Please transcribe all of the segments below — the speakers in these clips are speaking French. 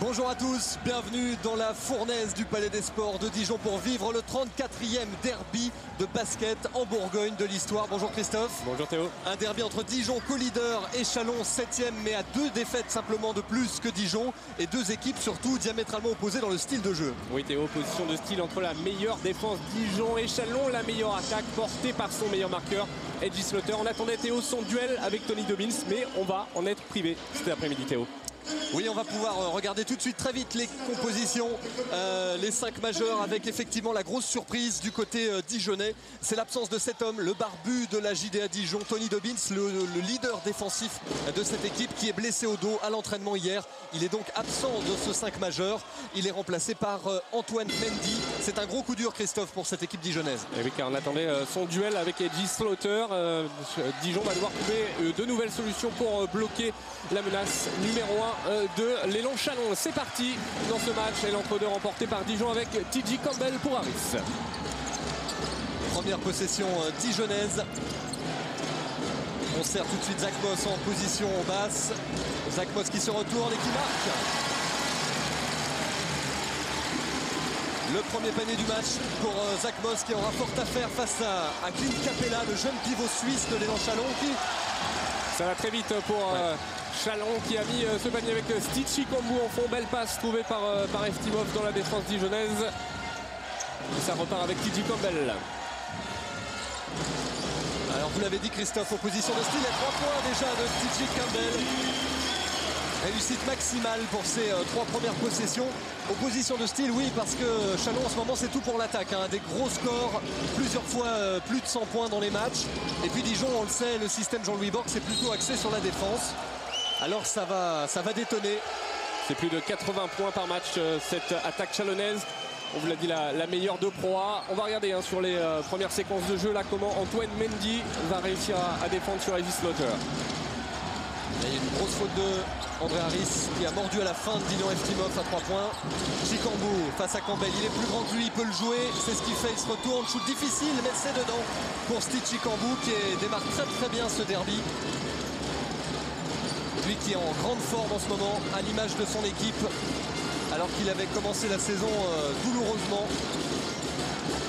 Bonjour à tous, bienvenue dans la fournaise du Palais des Sports de Dijon pour vivre le 34e derby de basket en Bourgogne de l'histoire. Bonjour Christophe. Bonjour Théo. Un derby entre Dijon, co-leader, et Chalon, 7e, mais à 2 défaites simplement de plus que Dijon. Et 2 équipes surtout diamétralement opposées dans le style de jeu. Oui Théo, opposition de style entre la meilleure défense Dijon et Chalon, la meilleure attaque portée par son meilleur marqueur, Edgy Slaughter. On attendait Théo son duel avec Tony Dobbins, mais on va en être privé cet après-midi Théo. Oui, on va pouvoir regarder tout de suite très vite les compositions, les 5 majeurs, avec effectivement la grosse surprise du côté dijonnais. C'est l'absence de cet homme, le barbu de la JDA Dijon, Tony Dobbins, le leader défensif de cette équipe, qui est blessé au dos à l'entraînement hier. Il est donc absent de ce 5 majeur. Il est remplacé par Antoine Mendy. C'est un gros coup dur, Christophe, pour cette équipe dijonnaise. Et oui, car on attendait son duel avec Edgy Slaughter. Dijon va devoir trouver de nouvelles solutions pour bloquer la menace numéro 1 de l'élan Chalon. C'est parti dans ce match, et l'entre-deux remporté par Dijon avec TJ Campbell pour Harris. Première possession dijonnaise. On sert tout de suite Zach Moss en position basse. Zach Moss qui se retourne et qui marque. Le premier panier du match pour Zach Moss, qui aura fort à faire face à Clint Capella, le jeune pivot suisse de l'élan Chalon. Ça va très vite pour Chalon, qui a mis ce panier avec Stitchy Kambou en fond. Belle passe trouvée par Eftimov dans la défense dijonnaise. Et ça repart avec TJ Campbell. Alors vous l'avez dit Christophe, opposition de style, il y a 3 points déjà de TJ Campbell. Réussite maximale pour ces 3 premières possessions. Opposition de style, oui, parce que Chalon en ce moment c'est tout pour l'attaque, hein. Des gros scores, plusieurs fois plus de 100 points dans les matchs. Et puis Dijon, on le sait, le système Jean-Louis Borg, c'est plutôt axé sur la défense. Alors ça va détonner. C'est plus de 80 points par match, cette attaque chalonnaise. On vous l'a dit, la meilleure de Pro A. On va regarder sur les premières séquences de jeu là comment Antoine Mendy va réussir à défendre sur Edgy Slaughter. Il y a une grosse faute de André Harris qui a mordu à la fin de Dylan Eftimov à 3 points. Chikambou face à Campbell, il est plus grand que lui, il peut le jouer, c'est ce qu'il fait, il se retourne, shoot difficile, mais c'est dedans pour Stitchy Kambou qui démarre très bien ce derby. Lui qui est en grande forme en ce moment, à l'image de son équipe, alors qu'il avait commencé la saison douloureusement.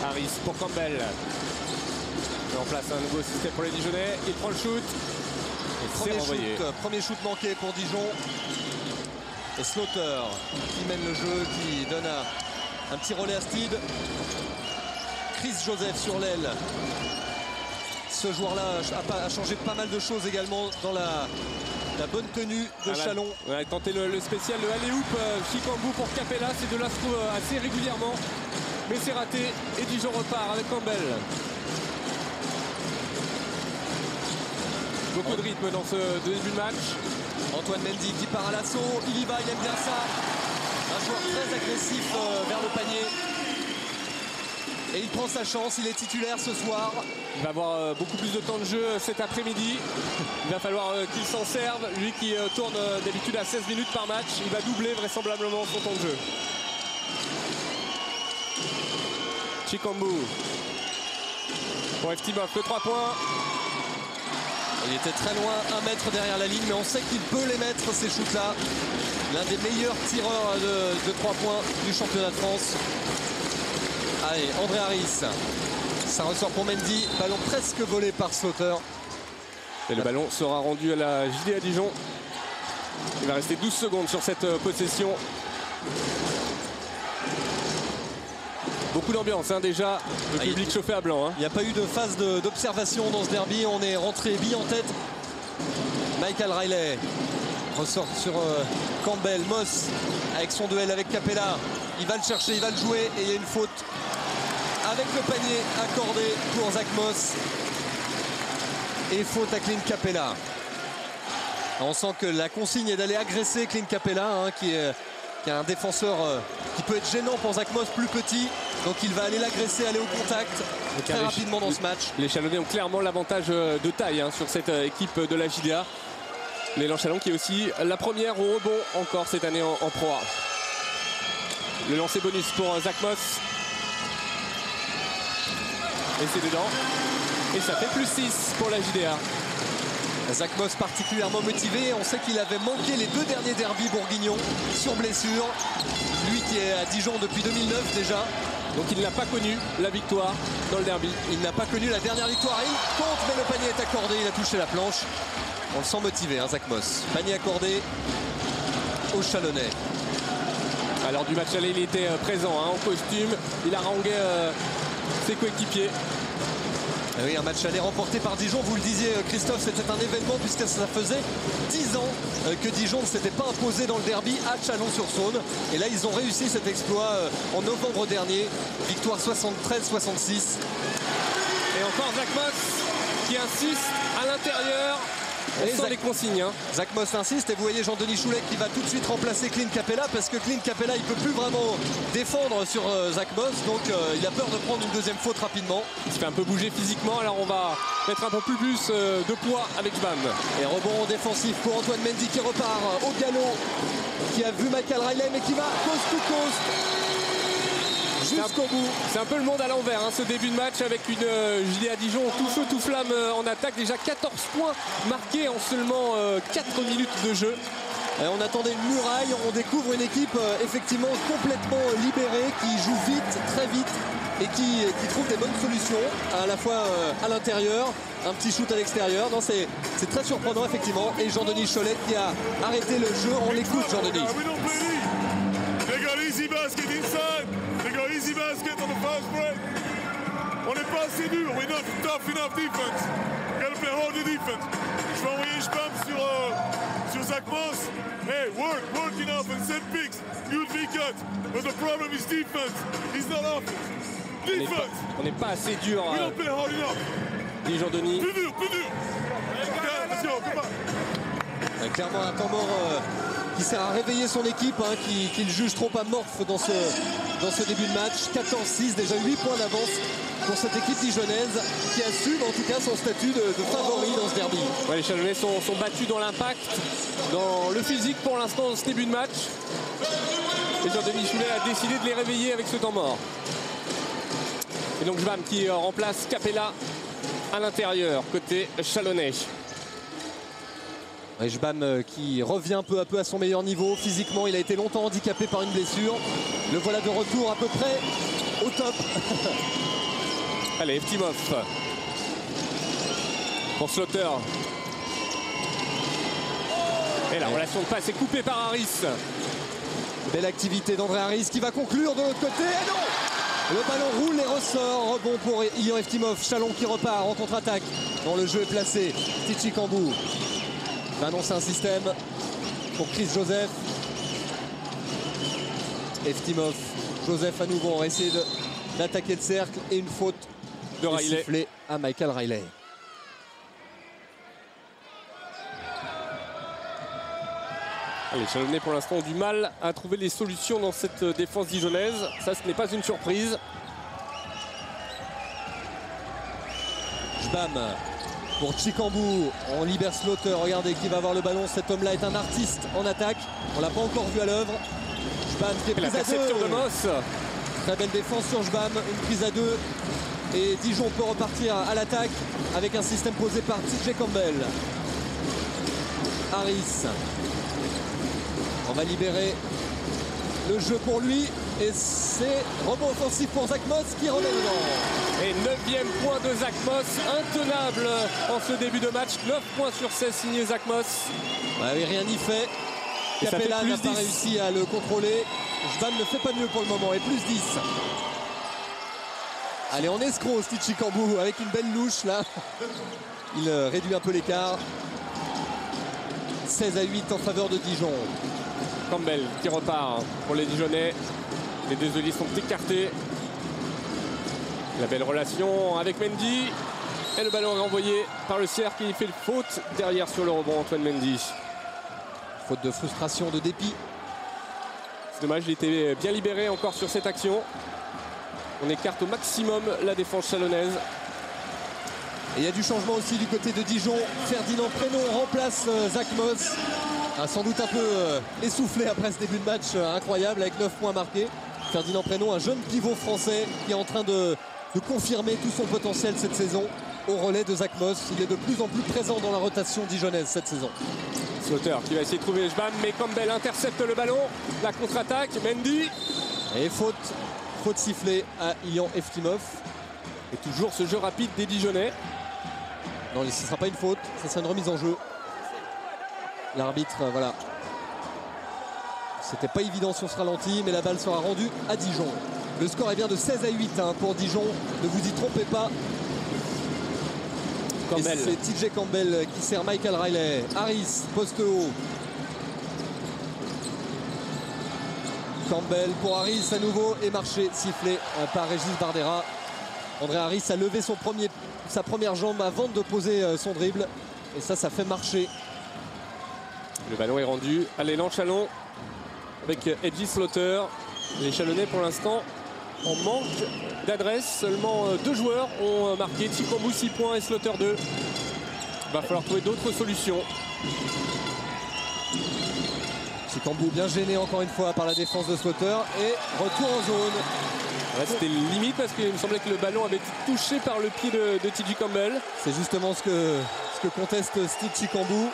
Harris pour Campbell. Il met en place un nouveau système pour les Dijonnais. Il prend le shoot. Premier shoot manqué pour Dijon. Et Slaughter qui mène le jeu, qui donne un petit relais à Steed. Chris Joseph sur l'aile. Ce joueur-là a changé pas mal de choses également dans la bonne tenue de Chalon. On a tenté le spécial, le alley-oop Chikambou pour Capella. Ces deux-là se trouvent assez régulièrement, mais c'est raté. Et Dijon repart avec Campbell. Beaucoup de rythme dans ce début de match. Antoine Mendy qui part à l'assaut, il y va, il aime bien ça. Un joueur très agressif vers le panier. Et il prend sa chance, il est titulaire ce soir. Il va avoir beaucoup plus de temps de jeu cet après-midi. Il va falloir qu'il s'en serve. Lui qui tourne d'habitude à 16 minutes par match, il va doubler vraisemblablement son temps de jeu. Chikambou pour Eftimov, le 3 points. Il était très loin, 1 mètre derrière la ligne, mais on sait qu'il peut les mettre, ces shoots-là. L'un des meilleurs tireurs de 3 points du championnat de France. Allez, André Harris. Ça ressort pour Mendy. Ballon presque volé par Slaughter. Et le ballon sera rendu à la JDA Dijon. Il va rester 12 secondes sur cette possession. Beaucoup d'ambiance déjà, le public chauffé à blanc. Il n'y a pas eu de phase d'observation dans ce derby, on est rentré bille en tête. Michael Riley ressort sur Campbell, Moss avec son duel avec Capella. Il va le chercher, il va le jouer et il y a une faute avec le panier accordé pour Zach Moss. Et faute à Clint Capella. On sent que la consigne est d'aller agresser Clint Capella, qui est un défenseur qui peut être gênant pour Zach Moss, plus petit. Donc il va aller l'agresser, aller au contact très rapidement dans ce match. Les Chalonnais ont clairement l'avantage de taille sur cette équipe de la JDA. L'élan Chalon qui est aussi la première au rebond encore cette année en Pro A. Le lancer bonus pour Zach Moss. Et c'est dedans. Et ça fait +6 pour la JDA. Zach Moss particulièrement motivé. On sait qu'il avait manqué les 2 derniers derbys bourguignons sur blessure. Lui qui est à Dijon depuis 2009 déjà. Donc il n'a pas connu la victoire dans le derby. Il n'a pas connu la dernière victoire. Il compte, mais le panier est accordé. Il a touché la planche. On le sent motivé, hein, Zach Moss. Panier accordé au Chalonnais. Alors du match aller, il était présent hein, en costume. Il haranguait ses coéquipiers. Oui, un match aller remporté par Dijon, vous le disiez Christophe, c'était un événement puisque ça faisait 10 ans que Dijon ne s'était pas imposé dans le derby à Chalon-sur-Saône. Et là, ils ont réussi cet exploit en novembre dernier. Victoire 73-66. Et encore Zach Moss qui insiste à l'intérieur. Et sans les consignes. Hein. Zach Moss insiste et vous voyez Jean-Denis Choulet qui va tout de suite remplacer Clint Capella parce que Clint Capella il peut plus vraiment défendre sur Zach Moss, donc il a peur de prendre une deuxième faute rapidement. Il se fait un peu bouger physiquement, alors on va mettre un peu plus de poids avec Jbam. Et rebond défensif pour Antoine Mendy qui repart au galop, qui a vu Michael Riley mais qui va coast to coast jusqu'au bout. C'est un peu le monde à l'envers hein, ce début de match avec une Gilet à Dijon tout feu tout flamme en attaque. Déjà 14 points marqués en seulement 4 minutes de jeu. Et on attendait une muraille, on découvre une équipe effectivement complètement libérée qui joue vite, très vite et qui trouve des bonnes solutions à la fois à l'intérieur, un petit shoot à l'extérieur. Non, c'est très surprenant effectivement. Et Jean-Denis Chollet qui a arrêté le jeu. On l'écoute, Jean-Denis. They got easy basket on the fast break. On n'est pas assez dur. We're not tough enough defense. We gotta play harder defense. Je vais envoyer Jbam sur Zach Moss. Hey, work enough and send picks. Good V-cut. But the problem is defense. It's not offense. Defense. On n'est pas assez dur. We don't play hard enough. Dit Jean-Denis. Plus dur. Okay, let's go. Come on. Clairement un temps mort qui sert à réveiller son équipe, hein, qui le juge trop amorphe dans ce début de match. 14-6, déjà 8 points d'avance pour cette équipe dijonnaise qui assume en tout cas son statut de favori dans ce derby. Ouais, les Chalonnais sont battus dans l'impact, dans le physique pour l'instant dans ce début de match. Et Jean-Denis Choulet a décidé de les réveiller avec ce temps mort. Et donc Jbam qui remplace Capella à l'intérieur, côté Chalonnais. Jbam qui revient peu à peu à son meilleur niveau. Physiquement, il a été longtemps handicapé par une blessure. Le voilà de retour à peu près au top. Allez, Eftimov. Pour Slaughter. Et la relation de passe est coupée par Harris. Belle activité d'André Harris qui va conclure de l'autre côté. Et non! Le ballon roule et ressort. Rebond pour Ilian Eftimov. Chalon qui repart en contre-attaque. Dans le jeu est placé. Tichi Kambou. Va annoncer un système pour Chris Joseph. Eftimov, Joseph à nouveau. On va essayer d'attaquer le cercle et une faute de Riley sifflée à Michael Riley. Les Chalonnais pour l'instant ont du mal à trouver les solutions dans cette défense dijonnaise. Ça, ce n'est pas une surprise. Jbam pour Chikambou, on libère Slaughter, regardez qui va avoir le ballon, cet homme là est un artiste en attaque, on l'a pas encore vu à l'œuvre. Jbam qui est prise à 2. De Moss. Très belle défense sur Jbam, une prise à 2 et Dijon peut repartir à l'attaque avec un système posé par TJ Campbell. Harris, on va libérer le jeu pour lui et c'est rebond offensif pour Zach Moss qui remet dedans. Et 9e point de Zach Moss, intenable en ce début de match. 9 points sur 16 signé Zach Moss. Ouais, oui, rien n'y fait. Capella n'a pas réussi à le contrôler. Jbam ne fait pas mieux pour le moment et plus 10. Allez, on escroc Tichi Kambou avec une belle louche là. Il réduit un peu l'écart. 16-8 en faveur de Dijon. Campbell qui repart pour les Dijonnais. Les deux ailiers sont écartés. La belle relation avec Mendy. Et le ballon est renvoyé par le Sierre qui fait une faute derrière sur le rebond. Antoine Mendy. Faute de frustration, de dépit. C'est dommage, il était bien libéré encore sur cette action. On écarte au maximum la défense chalonnaise. Et il y a du changement aussi du côté de Dijon. Ferdinand Prénom remplace Zach Moss. Sans doute un peu essoufflé après ce début de match incroyable avec 9 points marqués. Ferdinand Prénom, un jeune pivot français qui est en train de confirmer tout son potentiel cette saison. au relais de Zach Moss. Il est de plus en plus présent dans la rotation dijonnaise cette saison. Slaughter qui va essayer de trouver Jbam, mais Campbell intercepte le ballon. La contre-attaque, Mendy. Et faute sifflée à Ilyan Eftimov. Et toujours ce jeu rapide des Dijonnais. Non, ce ne sera pas une faute, ça sera une remise en jeu. L'arbitre, voilà. C'était pas évident sur ce ralenti, mais la balle sera rendue à Dijon. Le score est bien de 16 à 8 pour Dijon. Ne vous y trompez pas. C'est TJ Campbell qui sert Michael Riley. Harris, poste haut. Campbell pour Harris à nouveau et marché sifflé par Régis Bardera. André Harris a levé sa première jambe avant de poser son dribble. Et ça fait marcher. Le ballon est rendu à l'élan Chalon avec Edgy Slaughter. Les Chalonnais pour l'instant en manque d'adresse. Seulement 2 joueurs ont marqué. Chikambu 6 points et Slaughter 2. Il va falloir trouver d'autres solutions. Chikambu bien gêné encore une fois par la défense de Slaughter. Et retour en zone. Là, c'était limite parce qu'il me semblait que le ballon avait été touché par le pied de TJ Campbell. C'est justement ce que conteste Steve Chikambu.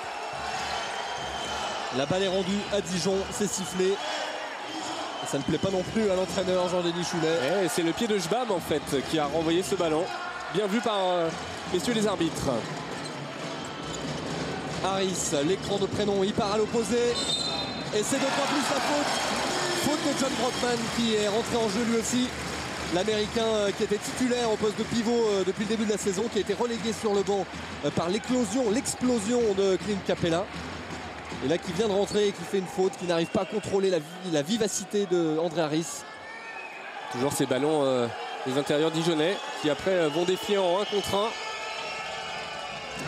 La balle est rendue à Dijon, c'est sifflé. Et ça ne plaît pas non plus à l'entraîneur Jean-Denis Choulet. C'est le pied de Jbam en fait qui a renvoyé ce ballon. Bien vu par messieurs les arbitres. Harris, l'écran de Prénom, il part à l'opposé. Et c'est 2 points plus la faute. Faute de John Brockman qui est rentré en jeu lui aussi. L'Américain qui était titulaire au poste de pivot depuis le début de la saison, qui a été relégué sur le banc par l'explosion de Clint Capela. Et là qui vient de rentrer et qui fait une faute, qui n'arrive pas à contrôler la vivacité de André Harris. Toujours ces ballons des intérieurs dijonnais qui après vont défier en 1 contre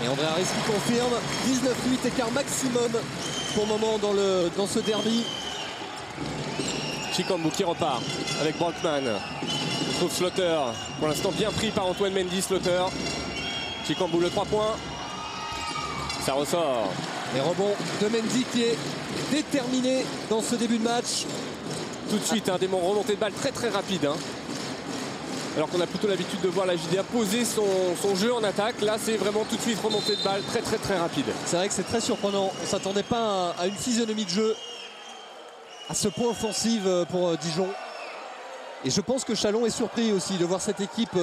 1. Et André Harris qui confirme 19-8 écart maximum pour le moment dans ce derby. Chikambu qui repart avec Brockman. On trouve Slaughter, pour l'instant bien pris par Antoine Mendy. Slaughter. Chikambu le 3 points. Ça ressort. Et rebond de Mendy qui est déterminé dans ce début de match. Tout de suite, des remontées de balle très très rapides. Alors qu'on a plutôt l'habitude de voir la JDA poser son jeu en attaque. Là, c'est vraiment tout de suite remontée de balle très très très rapide. C'est vrai que c'est très surprenant. On ne s'attendait pas à une physionomie de jeu à ce point offensive pour Dijon. Et je pense que Chalon est surpris aussi de voir cette équipe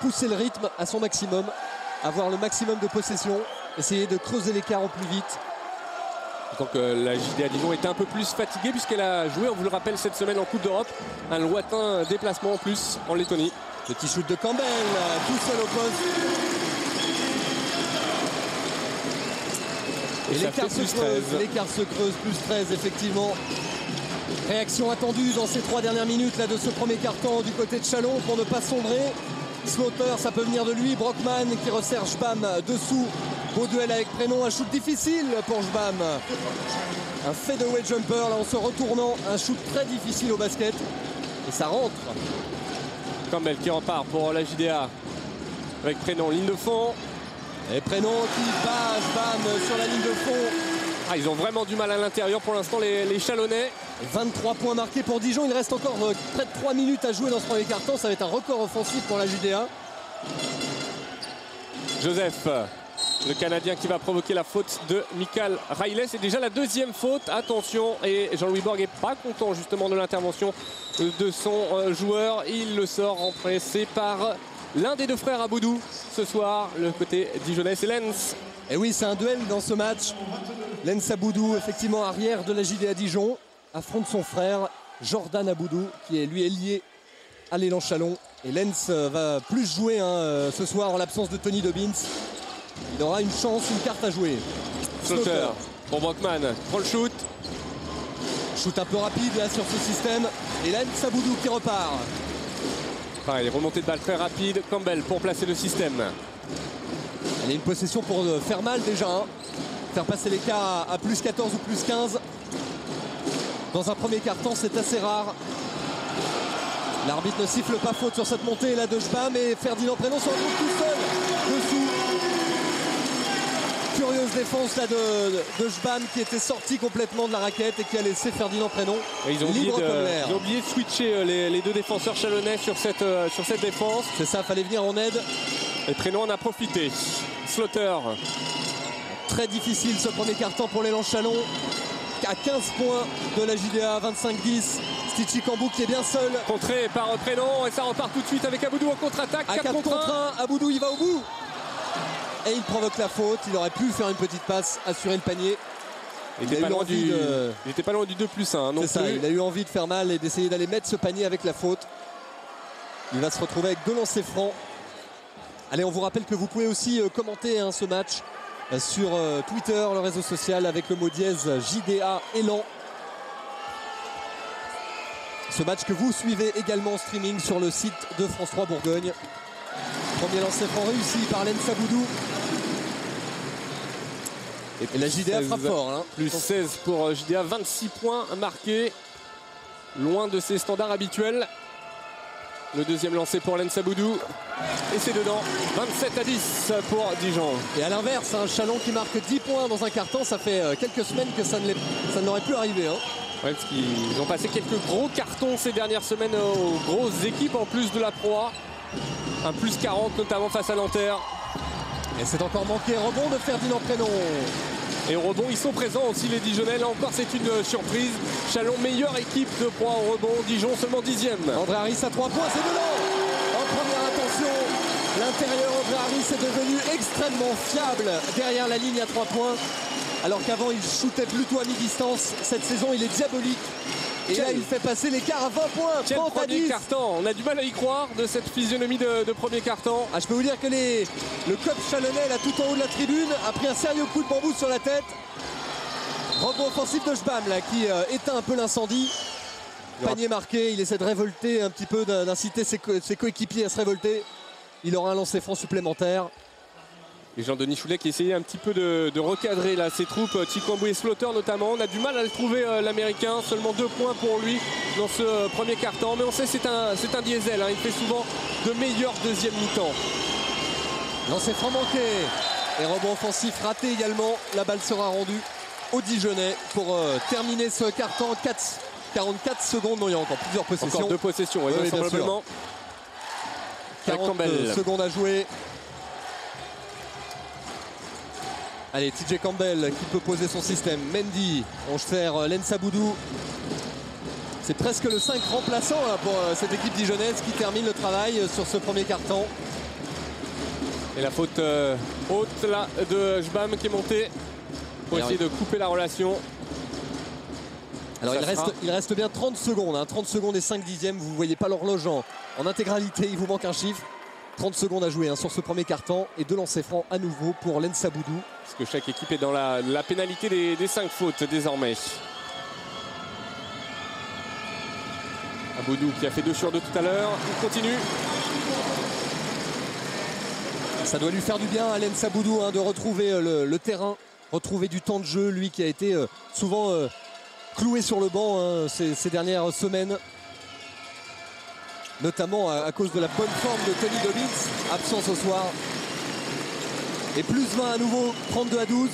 pousser le rythme à son maximum, avoir le maximum de possession, essayer de creuser l'écart au plus vite. D'autant que la JDA Dijon était un peu plus fatiguée puisqu'elle a joué, on vous le rappelle, cette semaine en Coupe d'Europe. Un lointain déplacement en plus en Lettonie. Petit shoot de Campbell, tout seul au poste. Et l'écart se creuse, plus 13 effectivement. Réaction attendue dans ces 3 dernières minutes là, de ce premier quart-temps du côté de Chalon pour ne pas sombrer. Slaughter, ça peut venir de lui. Brockman qui resserre Jbam dessous. Beau duel avec Prénom, un shoot difficile pour Jbam. Un fadeaway jumper là en se retournant. Un shoot très difficile au basket. Et ça rentre. Campbell qui repart pour la JDA. Avec Prénom, ligne de fond. Et Prénom qui bat Jbam sur la ligne de fond. Ils ont vraiment du mal à l'intérieur pour l'instant les Chalonnais. 23 points marqués pour Dijon. Il reste encore près de 3 minutes à jouer dans ce premier quart-temps. Ça va être un record offensif pour la JDA. Joseph, le Canadien qui va provoquer la faute de Michael Riley. C'est déjà la 2e faute. Attention, et Jean-Louis Borg n'est pas content justement de l'intervention de son joueur. Il le sort remplacé par l'un des 2 frères Aboudou. Ce soir, le côté dijonnais, c'est Lens. Et oui, c'est un duel dans ce match. Lens Aboudou, effectivement arrière de la JDA Dijon, affronte son frère Jordan Aboudou, qui est lui lié à l'élan Chalon. Et Lens va plus jouer ce soir en l'absence de Tony Dobbins. Il aura une chance, une carte à jouer. Slaughter pour Brockman, prend le shoot. Shoot un peu rapide là sur ce système. Et Lens Aboudou qui repart. Pareil, remontée de balle très rapide. Campbell pour placer le système. Elle est une possession pour faire mal déjà. Faire passer l'écart à plus 14 ou plus 15. Dans un premier quart-temps, c'est assez rare. L'arbitre ne siffle pas faute sur cette montée là de Jbam. Et Ferdinand Prénom se retrouve tout seul dessous. Curieuse défense là de Jbam qui était sorti complètement de la raquette et qui a laissé Ferdinand Prénom libre comme l'air. Ils ont oublié de switcher les 2 défenseurs chalonnais sur cette défense. C'est ça, fallait venir en aide. Et Prénom en a profité. Slaughter. Très difficile ce premier quart-temps pour l'élan Chalon. À 15 points de la JDA, 25-10. Stitchy Kambou qui est bien seul. Contré par Prénom et ça repart tout de suite avec Aboudou en contre-attaque. À 4 contre 1, Aboudou il va au bout. Et il provoque la faute. Il aurait pu faire une petite passe, assurer le panier. Il n'était pas, pas loin du 2+1. C'est ça, il a eu envie de faire mal et d'essayer d'aller mettre ce panier avec la faute. Il va se retrouver avec 2 lancers francs. Allez, on vous rappelle que vous pouvez aussi commenter ce match sur Twitter, le réseau social, avec le mot dièse JDA Élan. Ce match que vous suivez également en streaming sur le site de France 3 Bourgogne. Premier lancer franc réussi par Len Saboudou. Et la JDA frappe fort. Hein. Plus 16 pour JDA, 26 points marqués. Loin de ses standards habituels. Le deuxième lancé pour Len Saboudou. Et c'est dedans. 27-10 pour Dijon. Et à l'inverse, un Chalon qui marque 10 points dans un carton, ça fait quelques semaines que ça n'aurait plus arrivé. Hein. Ouais, parce qu'ils ont passé quelques gros cartons ces dernières semaines aux grosses équipes en plus de la Pro A. Un plus 40 notamment face à Nanterre. Et c'est encore manqué. Rebond de Ferdinand Prénom. Et au rebond, ils sont présents aussi les Dijonnais. Là encore, c'est une surprise. Chalon, meilleure équipe de Pro A au rebond. Dijon, seulement 10e. André Harris à 3 points, c'est dedans. En première attention, l'intérieur André Harris est devenu extrêmement fiable derrière la ligne à 3 points. Alors qu'avant, il shootait plutôt à mi-distance. Cette saison, il est diabolique. Et là, il fait passer l'écart à 20 points. Quel premier carton. On a du mal à y croire de cette physionomie de premier carton. Ah, je peux vous dire que le club chalonnais, là, tout en haut de la tribune, a pris un sérieux coup de bambou sur la tête. Rebond offensif de Jbam, là, qui éteint un peu l'incendie. Panier marqué, il essaie de révolter un petit peu, d'inciter ses coéquipiers à se révolter. Il aura un lancer franc supplémentaire. Et Jean-Denis Choulet qui essayait un petit peu de recadrer là, ses troupes, Chikambou et Slaughter notamment. On a du mal à le trouver l'américain, seulement 2 points pour lui dans ce premier quart-temps. Mais on sait c'est un diesel, hein. Il fait souvent de meilleurs deuxième mi-temps. Lancer franc manqué et rebond offensif raté également. La balle sera rendue aux Dijonnais pour terminer ce quart-temps. 44 secondes, non, il y a encore plusieurs possessions. Encore 2 possessions, oui, vraisemblablement. 40 secondes à jouer. Allez, TJ Campbell qui peut poser son système. Mendy, on sert Len Saboudou. C'est presque le 5 remplaçant là, pour cette équipe dijonnaise qui termine le travail sur ce premier quart-temps. Et la faute haute là de Jbam qui est monté pour essayer de couper la relation. Alors il reste bien 30 secondes, hein, 30 secondes et 5 dixièmes. Vous ne voyez pas l'horloge en intégralité, il vous manque un chiffre. 30 secondes à jouer, hein, sur ce premier quart-temps et 2 lancers francs à nouveau pour Len Saboudou. Parce que chaque équipe est dans la pénalité des 5 fautes désormais. Aboudou qui a fait 2 sur 2 tout à l'heure, il continue. Ça doit lui faire du bien à Len Saboudou, hein, de retrouver le terrain, retrouver du temps de jeu, lui qui a été souvent cloué sur le banc, hein, ces dernières semaines. Notamment à cause de la bonne forme de Tony Dobbins, absent ce soir. Et plus 20 à nouveau, 32-12.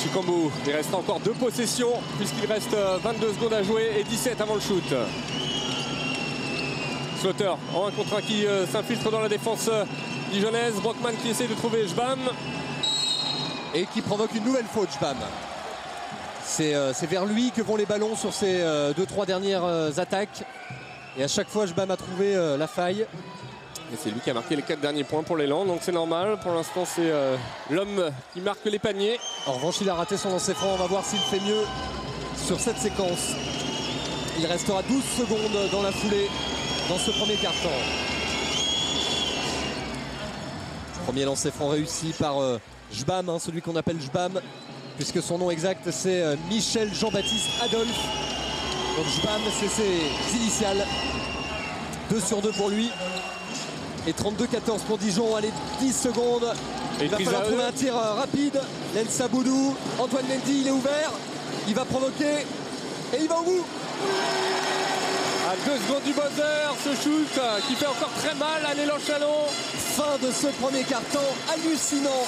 Chikambou, il reste encore 2 possessions puisqu'il reste 22 secondes à jouer et 17 avant le shoot. Slaughter en 1 contre 1 qui s'infiltre dans la défense dijonnaise. Brockman qui essaie de trouver Jbam. Et qui provoque une nouvelle faute, Jbam. C'est vers lui que vont les ballons sur ces 2-3 dernières attaques. Et à chaque fois, Jbam a trouvé la faille. Et c'est lui qui a marqué les 4 derniers points pour l'élan, donc c'est normal. Pour l'instant, c'est l'homme qui marque les paniers. En revanche, il a raté son lancer franc. On va voir s'il fait mieux sur cette séquence. Il restera 12 secondes dans la foulée, dans ce premier quart-temps. Premier lancer franc réussi par Jbam, hein, celui qu'on appelle Jbam, puisque son nom exact, c'est Michel Jean-Baptiste Adolphe. Donc Jbam, c'est ses initiales. 2 sur 2 pour lui. Et 32-14 pour Dijon. Allez, 10 secondes. Il va falloir trouver un tir rapide. Len Saboudou, Antoine Mendy, il est ouvert. Il va provoquer. Et il va au bout. À 2 secondes du buzzer, ce shoot qui fait encore très mal à l'élan Chalon. Fin de ce premier quart-temps hallucinant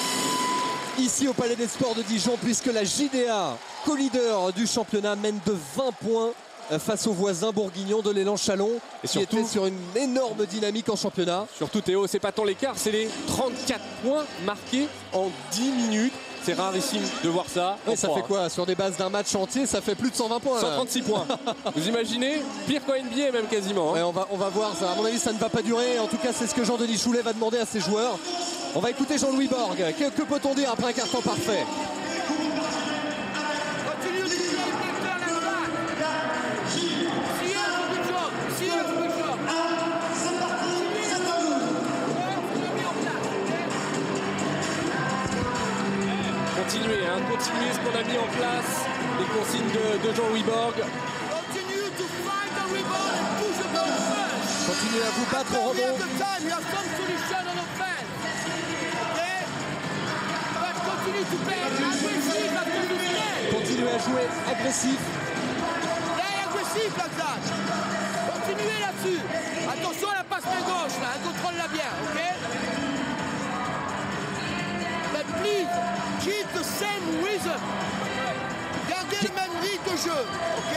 ici au Palais des Sports de Dijon, puisque la JDA, co-leader du championnat, mène de 20 points face aux voisins bourguignons de l'élan Chalon, et qui était sur une énorme dynamique en championnat. Surtout Théo, c'est pas tant l'écart, c'est les 34 points marqués en 10 minutes. C'est rarissime de voir ça. Ouais, ça fait quoi? Sur des bases d'un match entier, ça fait plus de 120 points. 136 points. Vous imaginez? Pire qu'en NBA même quasiment. Ouais, on va voir ça. À mon avis, ça ne va pas durer. En tout cas, c'est ce que Jean-Denis Choulet va demander à ses joueurs. On va écouter Jean-Louis Borg. Que peut-on dire après un carton parfait? Continuez ce qu'on a mis en place, les consignes de Jean-Louis Borg. Continuez à vous battre au rebond. Continuez à jouer agressif. Continuez là-dessus. Attention à la passe main gauche, là, contrôle-la bien, ok? But please, keep the same rhythm. Gardez le même rythme de jeu, ok?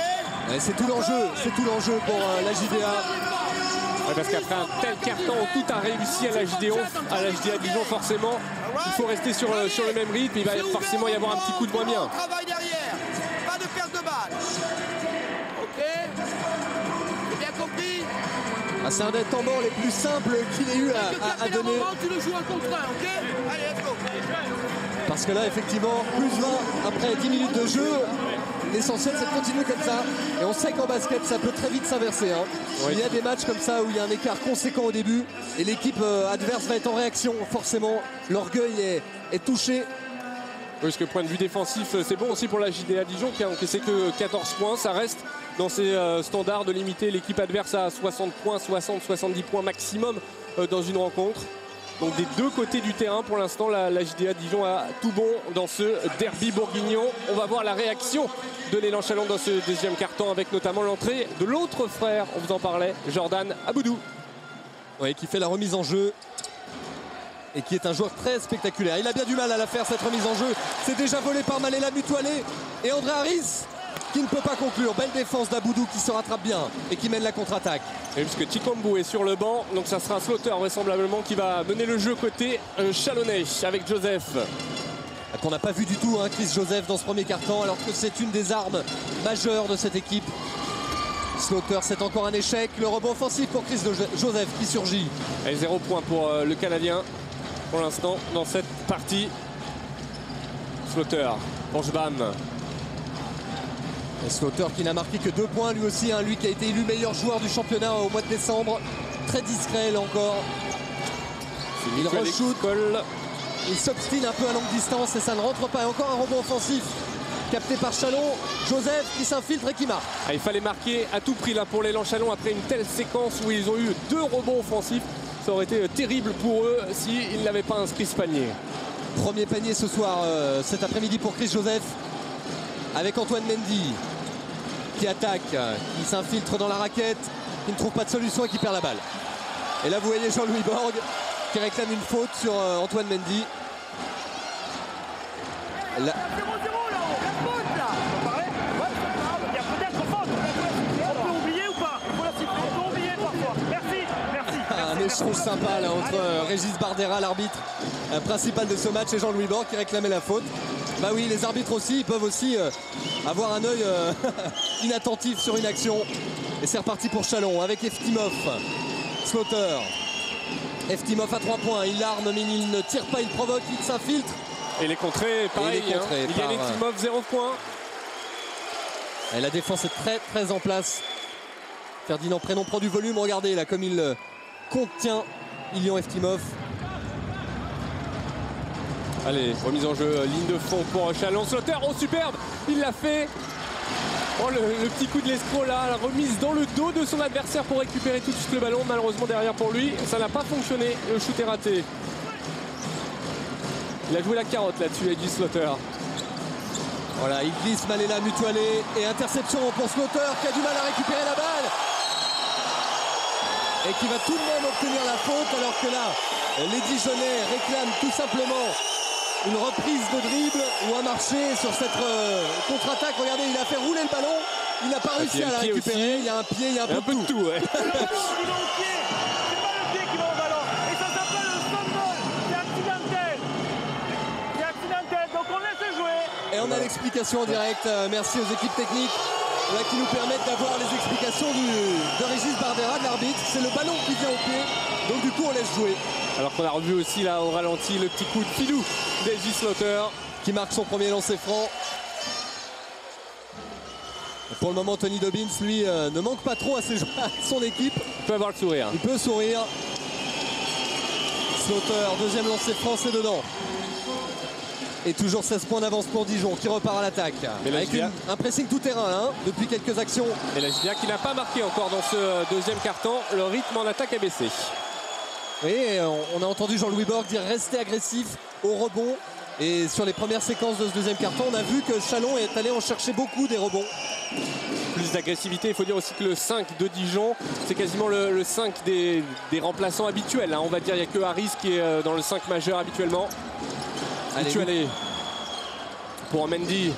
C'est tout l'enjeu pour la JDA. Ouais, parce qu'après un tel carton où tout a réussi à la JDA Dijon, forcément, il faut rester sur le même rythme. Il va forcément y avoir un petit coup de moins bien. Travail derrière, pas de perte de balle. Ok? J'ai bien compris. C'est un des temps morts les plus simples qu'il ait eu à donner. Tu le joues un contre un, ok? Allez, let's go. Parce que là, effectivement, plus 20 après 10 minutes de jeu. L'essentiel, c'est de continuer comme ça. Et on sait qu'en basket, ça peut très vite s'inverser. Hein. Oui. Il y a des matchs comme ça où il y a un écart conséquent au début. Et l'équipe adverse va être en réaction. Forcément, l'orgueil est touché. Parce que point de vue défensif, c'est bon aussi pour la JDA Dijon qui a encaissé que 14 points. Ça reste dans ses standards de limiter l'équipe adverse à 60 points, 60-70 points maximum dans une rencontre. Donc des deux côtés du terrain, pour l'instant, la JDA Dijon a tout bon dans ce derby bourguignon. On va voir la réaction de l'élan Chalon dans ce deuxième quart-temps, avec notamment l'entrée de l'autre frère, on vous en parlait, Jordan Aboudou. Oui, qui fait la remise en jeu et qui est un joueur très spectaculaire. Il a bien du mal à la faire, cette remise en jeu. C'est déjà volé par Malela Mutualé et André Harris qui ne peut pas conclure. Belle défense d'Aboudou qui se rattrape bien et qui mène la contre-attaque. Et puisque Chikombu est sur le banc, donc ça sera Slaughter vraisemblablement qui va mener le jeu côté chalonnais avec Joseph. Qu'on n'a pas vu du tout, hein, Chris Joseph dans ce premier quart-temps, alors que c'est une des armes majeures de cette équipe. Slaughter, c'est encore un échec. Le rebond offensif pour Chris Joseph qui surgit. Et 0 point pour le Canadien pour l'instant dans cette partie. Slaughter pour Jbam. Slaughter qui n'a marqué que 2 points lui aussi, hein, lui qui a été élu meilleur joueur du championnat au mois de décembre. Très discret là encore. Il re-shoot. Il s'obstine un peu à longue distance et ça ne rentre pas. Et encore un rebond offensif capté par Chalon. Joseph qui s'infiltre et qui marque. Il fallait marquer à tout prix là pour l'élan Chalon après une telle séquence où ils ont eu 2 rebonds offensifs. Ça aurait été terrible pour eux s'ils n'avaient pas inscrit ce panier. Premier panier ce soir, cet après-midi pour Chris Joseph. Avec Antoine Mendy qui attaque, qui s'infiltre dans la raquette, qui ne trouve pas de solution et qui perd la balle. Et là vous voyez Jean-Louis Borg qui réclame une faute sur Antoine Mendy. Là... Un échange sympa là entre Régis Bardera, l'arbitre principal de ce match, et Jean-Louis Borg qui réclamait la faute. Bah oui, les arbitres aussi, ils peuvent aussi avoir un œil inattentif sur une action. Et c'est reparti pour Chalon avec Eftimov. Slaughter. Eftimov à 3 points, il arme mais il ne tire pas, il provoque, il s'infiltre. Et les contrées, pareil, il gagne Eftimov, 0 points. Et la défense est très très en place. Ferdinand Prénom prend du volume, regardez là comme il contient Ilion Eftimov. Allez, remise en jeu, ligne de fond pour Chalon. Slaughter, oh superbe, il l'a fait. Oh le petit coup de l'escroc là, la remise dans le dos de son adversaire pour récupérer tout de suite le ballon. Malheureusement derrière pour lui, ça n'a pas fonctionné, le shoot est raté. Il a joué la carotte là-dessus, Edgy Slaughter. Voilà, il glisse Malela Mutualé et interception pour Slaughter qui a du mal à récupérer la balle. Et qui va tout de même obtenir la faute, alors que là, les Dijonnais réclament tout simplement une reprise de dribble ou un marché sur cette contre-attaque. Regardez, il a fait rouler le ballon, Il n'a pas réussi à la récupérer. Aussi. Il y a un pied, il y a un peu de tout. Ouais. C'est pas le pied qui va au ballon. Et ça s'appelle le stumble. C'est accidentel. C'est accidentel. Donc on laisse jouer. Et on a l'explication en direct. Merci aux équipes techniques qui nous permettent d'avoir les explications de Régis Bardera, de l'arbitre. C'est le ballon qui vient au pied. Donc du coup, on laisse jouer. Alors qu'on a revu aussi là au ralenti le petit coup de filou d'Edgy Slaughter. Qui marque son premier lancer franc. Pour le moment, Tony Dobbins, lui, ne manque pas trop à son équipe. Il peut avoir le sourire. Il peut sourire. Slaughter, deuxième lancer franc, c'est dedans. Et toujours 16 points d'avance pour Dijon qui repart à l'attaque. Avec un pressing tout-terrain là, depuis quelques actions. Et la JDA qui n'a pas marqué encore dans ce deuxième quart-temps. Le rythme en attaque a baissé. Et on a entendu Jean-Louis Borg dire rester agressif au rebond. Et sur les premières séquences de ce deuxième quart-temps, on a vu que Chalon est allé en chercher beaucoup des rebonds. Plus d'agressivité, il faut dire aussi que le 5 de Dijon, c'est quasiment le 5 des remplaçants habituels. Hein. On va dire, il n'y a que Harris qui est dans le 5 majeur habituellement. Allez, pour Mendy,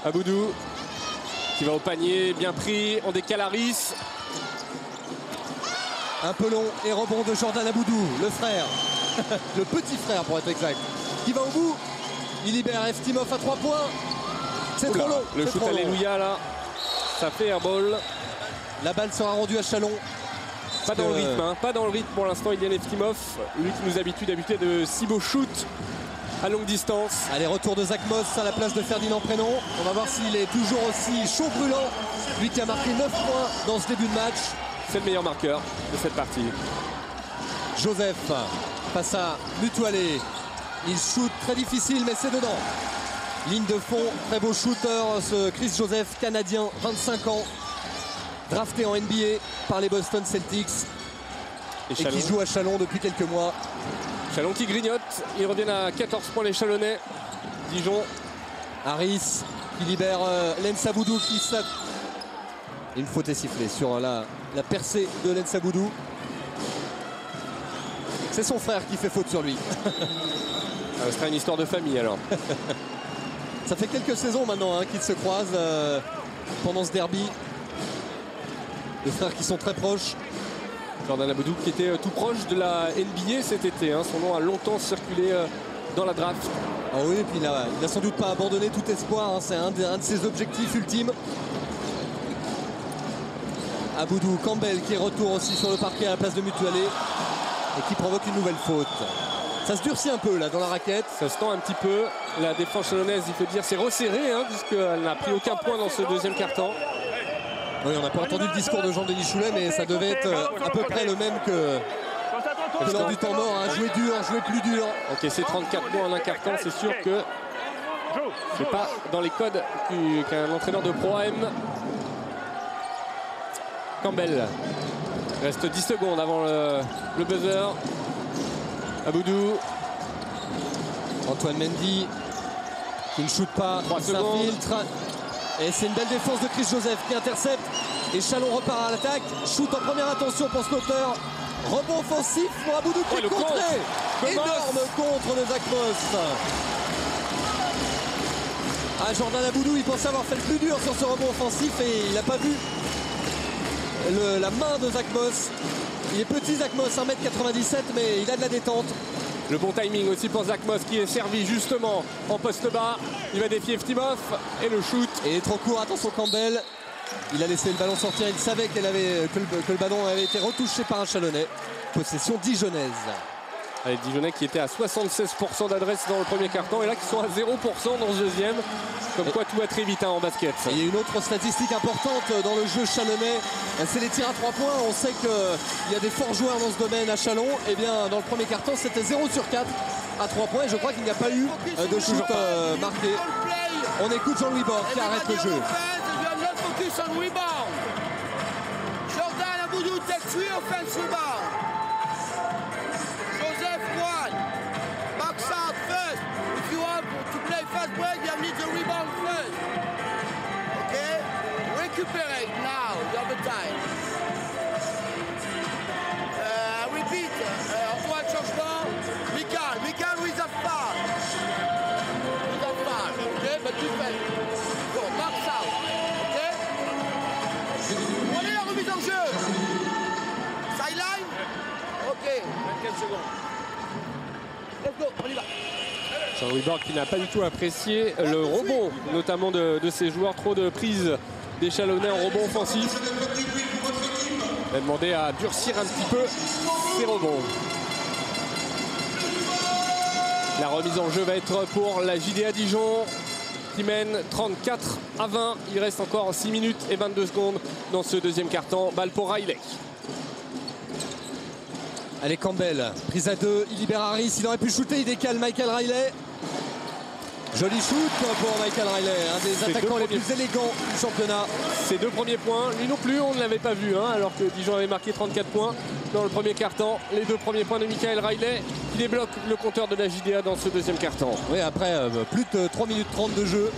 Aboudou qui va au panier, bien pris, on décale Harris. Un peu long et rebond de Jordan Aboudou, le frère, le petit frère pour être exact, qui va au bout. Il libère Eftimov à 3 points. C'est trop long. Le shoot alléluia là, ça fait un ball. La balle sera rendue à Chalon. Pas dans le rythme, hein. Pas dans le rythme pour l'instant. Ilian Eftimov, lui qui nous habitue d'habiter de si beaux shoots à longue distance. Allez, retour de Zach Moss à la place de Ferdinand Prénom. On va voir s'il est toujours aussi chaud brûlant. Lui qui a marqué 9 points dans ce début de match. C'est le meilleur marqueur de cette partie. Joseph face à Mutualé. Il shoot très difficile, mais c'est dedans. Ligne de fond, très beau shooter, ce Chris Joseph, canadien, 25 ans, drafté en NBA par les Boston Celtics et qui joue à Chalon depuis quelques mois. Chalon qui grignote, ils reviennent à 14 points les Chalonnais. Dijon. Harris qui libère Lens Aboudou qui saute. Une faute est sifflée sur la percée de Lens Aboudou. C'est son frère qui fait faute sur lui. Ce sera une histoire de famille alors. Ça fait quelques saisons maintenant qu'ils se croisent pendant ce derby. Les frères qui sont très proches. Jordan Aboudou qui était tout proche de la NBA cet été. Hein. Son nom a longtemps circulé dans la draft. Ah oui, et puis il a sans doute pas abandonné tout espoir. Hein. C'est un de ses objectifs ultimes. Aboudou, Campbell qui est retour aussi sur le parquet à la place de Mutualé et qui provoque une nouvelle faute. Ça se durcit un peu là dans la raquette. Ça se tend un petit peu. La défense chalonnaise, il faut dire, c'est resserré hein, puisqu'elle n'a pris aucun point dans ce deuxième quart-temps. Oui, on n'a pas entendu le discours de Jean-Denis Choulet, mais ça devait être à peu près le même que lors du temps mort. Hein. Jouer dur, jouer plus dur. Ok, c'est 34 points en un quart-temps, c'est sûr que c'est pas dans les codes qu'un entraîneur de Pro aime. Campbell. Il reste 10 secondes avant le buzzer. Aboudou. Antoine Mendy qui ne shoot pas, s'infiltre. Et c'est une belle défense de Chris Joseph qui intercepte. Et Chalon repart à l'attaque. Shoot en première intention pour Slaughter. Rebond offensif pour Aboudou qui est contré. Énorme contre de Zach Moss. Ah, Jordan Aboudou, il pensait avoir fait le plus dur sur ce rebond offensif et il n'a pas vu la main de Zach Moss. Il est petit Zach Moss, 1m97, mais il a de la détente. Le bon timing aussi pour Zach Moss qui est servi justement en poste bas. Il va défier Eftimov et le shoot. Et trop court, attention Campbell. Il a laissé le ballon sortir, il savait que le ballon avait été retouché par un Chalonnais. Possession dijonnaise. Les Dijonnais qui étaient à 76% d'adresse dans le premier quart-temps et là qui sont à 0% dans ce deuxième. Comme quoi tout va très vite hein, en basket. Et il y a une autre statistique importante dans le jeu chalonnais, c'est les tirs à 3 points. On sait qu'il y a des forts joueurs dans ce domaine à Chalon. Et bien dans le premier quart-temps c'était 0 sur 4 à 3 poins et je crois qu'il n'y a pas eu de shoot marqué. On écoute Jean-Louis Borg qui arrête le jeu. Jordan Aboudou takes 3 offensive rebounds. Joseph 1. Box out first. If you want to play fast break, you need the rebound first. Okay? Recuperate now. You have the time. Repeat. Antoine changement. Michael with a foul. With a foul. Okay? But defense. Go. Box out. Okay? Jean-Louis Borg qui n'a pas du tout apprécié le rebond, notamment de ses joueurs. Trop de prises des Chalonnais en rebond offensif. Il a demandé à durcir un petit peu ses rebonds. La remise en jeu va être pour la JDA Dijon qui mène 34-20. Il reste encore 6 minutes et 22 secondes dans ce deuxième quart-temps. Balle pour Riley. Allez, Campbell, prise à 2, il libère Harris, il aurait pu shooter, il décale Michael Riley. Joli shoot pour Michael Riley, un des attaquants les plus élégants du championnat. Ses 2 premiers points, lui non plus on ne l'avait pas vu, hein, alors que Dijon avait marqué 34 points dans le premier quart-temps. Les 2 premiers points de Michael Riley qui débloque le compteur de la JDA dans ce deuxième quart-temps. Oui, après plus de 3 minutes 30 de jeu.